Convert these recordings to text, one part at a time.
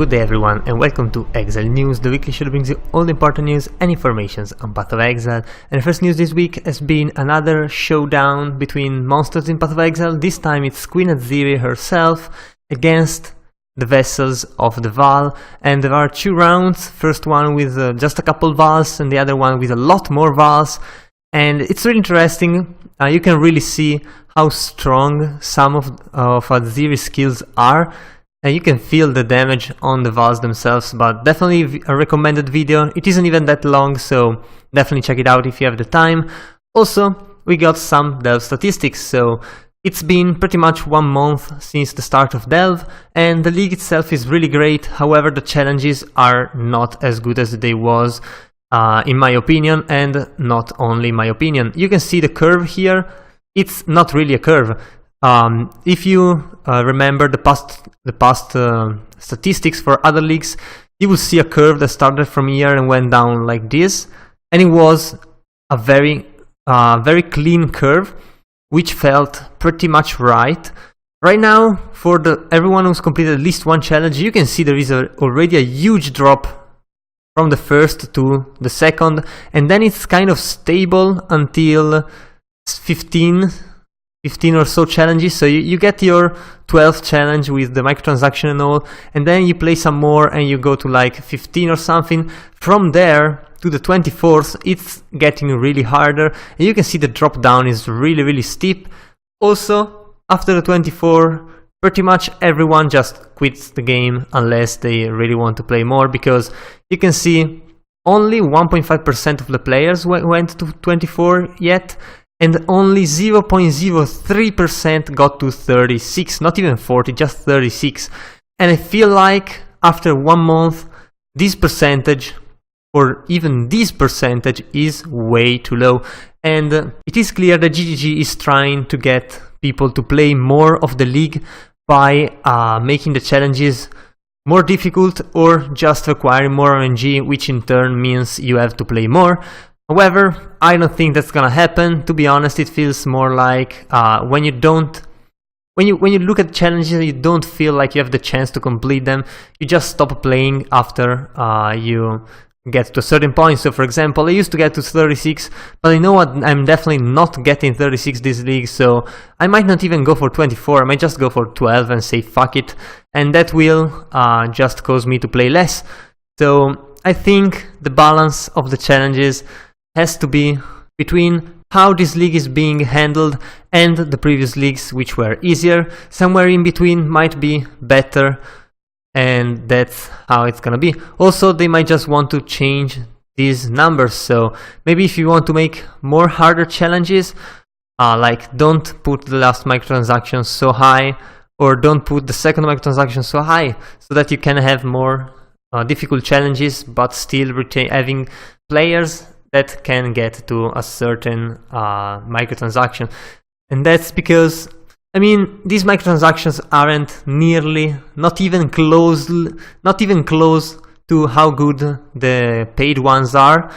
Good day everyone and welcome to Exile News, the weekly show that brings you all the important news and informations on Path of Exile. And the first news this week has been another showdown between monsters in Path of Exile. This time it's Queen Aziri herself against the vessels of the Val, and there are two rounds, first one with just a couple Vals and the other one with a lot more Vals, and it's really interesting. You can really see how strong some of Aziri's skills are. And you can feel the damage on the Vals themselves, but definitely a recommended video. It isn't even that long, so definitely check it out if you have the time. Also, we got some Delve statistics, so it's been pretty much 1 month since the start of Delve, and the league itself is really great. However, the challenges are not as good as they was, in my opinion, and not only my opinion. You can see the curve here. It's not really a curve. If you remember the past statistics for other leagues, you will see a curve that started from here and went down like this, and it was a very clean curve, which felt pretty much right. Right now, for everyone who's completed at least one challenge, you can see there is already a huge drop from the first to the second, and then it's kind of stable until 15 or so challenges. So you get your 12th challenge with the microtransaction and all, and then you play some more and you go to like 15 or something. From there to the 24th, it's getting really harder, and you can see the drop down is really steep. Also, after the 24, pretty much everyone just quits the game unless they really want to play more, because you can see only 1.5% of the players went to 24 yet, and only 0.03% got to 36, not even 40, just 36. And I feel like after 1 month, this percentage, or even this percentage, is way too low. And it is clear that ZiggyD is trying to get people to play more of the league by making the challenges more difficult or just requiring more RNG, which in turn means you have to play more. However, I don't think that's gonna happen. To be honest, it feels more like when you look at challenges, you don't feel like you have the chance to complete them. You just stop playing after you get to a certain point. So, for example, I used to get to 36, but I know what, I'm definitely not getting 36 this league. So I might not even go for 24. I might just go for 12 and say fuck it, and that will just cause me to play less. So I think the balance of the challenges has to be between how this league is being handled and the previous leagues, which were easier. Somewhere in between might be better, and that's how it's gonna be. Also, they might just want to change these numbers, so maybe if you want to make more harder challenges, like don't put the last microtransaction so high, or don't put the second microtransaction so high, so that you can have more difficult challenges, but still having players that can get to a certain microtransaction. And that's because, I mean, these microtransactions aren't not even close to how good the paid ones are,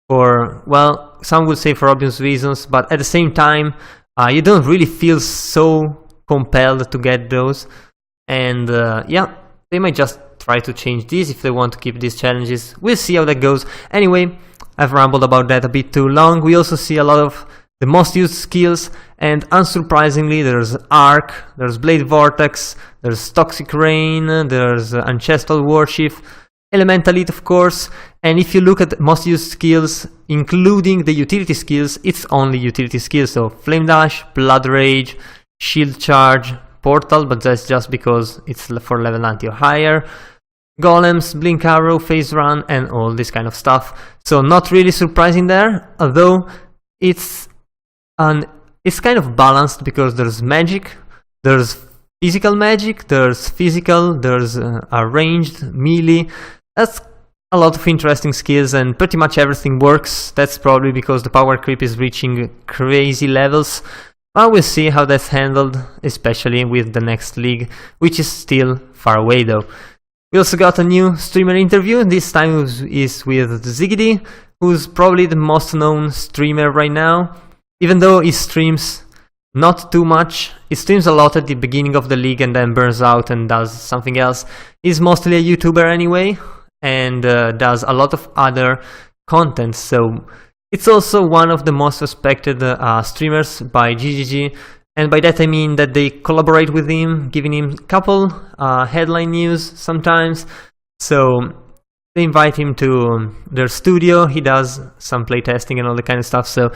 for, well, some would say for obvious reasons, but at the same time, you don't really feel so compelled to get those. And yeah, they might just try to change these if they want to keep these challenges. We'll see how that goes. Anyway, I've rambled about that a bit too long. We also see a lot of the most used skills, and unsurprisingly there's Arc, there's Blade Vortex, there's Toxic Rain, there's Ancestral Worship, Elemental Heat of course. And if you look at most used skills, including the utility skills, it's only utility skills. So Flame Dash, Blood Rage, Shield Charge, Portal, but that's just because it's for level 90 or higher, Golems, Blink Arrow, Phase Run, and all this kind of stuff. So not really surprising there, although it's kind of balanced, because there's magic, there's physical magic, there's physical, there's a ranged, melee. That's a lot of interesting skills, and pretty much everything works. That's probably because the power creep is reaching crazy levels. But we'll see how that's handled, especially with the next league, which is still far away though. We also got a new streamer interview. This time is with ZiggyD, who's probably the most known streamer right now. Even though he streams not too much. It streams a lot at the beginning of the league and then burns out and does something else. He's mostly a YouTuber anyway, and does a lot of other content, so it's also one of the most respected streamers by ZiggyD, and by that I mean that they collaborate with him, giving him a couple headline news sometimes, so they invite him to their studio, he does some playtesting and all that kind of stuff, so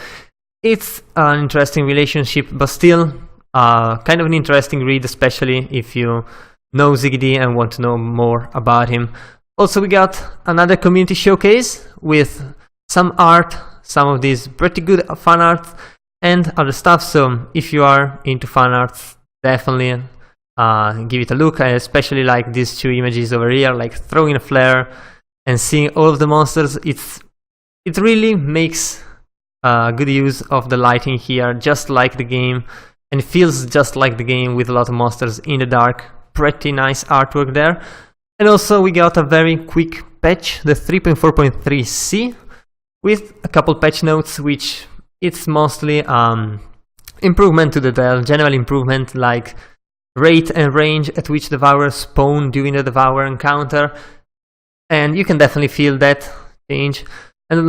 it's an interesting relationship, but still kind of an interesting read, especially if you know ZiggyD and want to know more about him. Also, we got another community showcase with some art, some of these pretty good fan art and other stuff, so if you are into fan art, definitely give it a look. I especially like these two images over here, like throwing a flare and seeing all of the monsters. It really makes good use of the lighting here, just like the game, and it feels just like the game with a lot of monsters in the dark. Pretty nice artwork there. And also we got a very quick patch, the 3.4.3c, with a couple patch notes, which it's mostly improvement to the general improvement, like rate and range at which devourers spawn during the devourer encounter, and you can definitely feel that change. And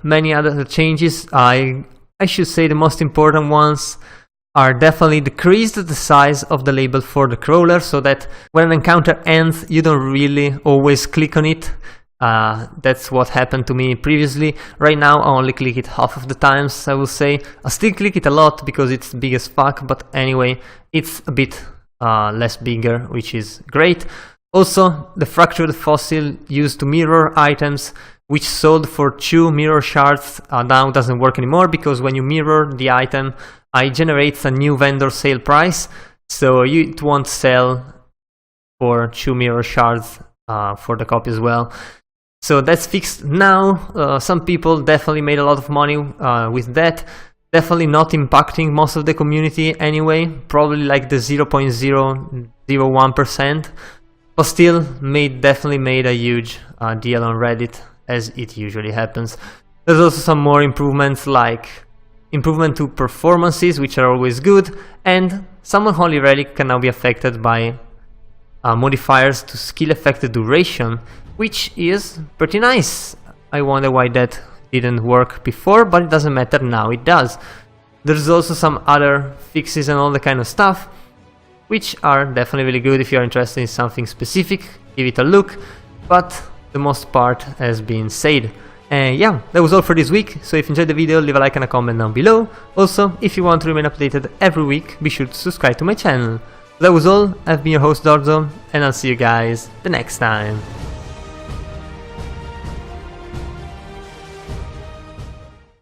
many other changes. I should say the most important ones are definitely decreased the size of the label for the crawler, so that when an encounter ends you don't really always click on it. That's what happened to me previously. Right now I only click it half of the times, I will say. I still click it a lot because it's big as fuck, but anyway, it's a bit less bigger, which is great. Also, the fractured fossil used to mirror items, which sold for 2 mirror shards, now doesn't work anymore, because when you mirror the item, it generates a new vendor sale price, so it won't sell for 2 mirror shards for the copy as well. So that's fixed now. Some people definitely made a lot of money with that. Definitely not impacting most of the community anyway, probably like the 0.001%, but still definitely made a huge deal on Reddit, as it usually happens. There's also some more improvements, like improvement to performances, which are always good, and Summon Holy Relic can now be affected by modifiers to skill effect duration, which is pretty nice. I wonder why that didn't work before, but it doesn't matter, now it does. There's also some other fixes and all that kind of stuff, which are definitely really good. If you're interested in something specific, give it a look, but the most part has been said. And yeah, that was all for this week, so if you enjoyed the video, leave a like and a comment down below. Also, if you want to remain updated every week, be sure to subscribe to my channel. That was all. I've been your host Dorzo, and I'll see you guys the next time.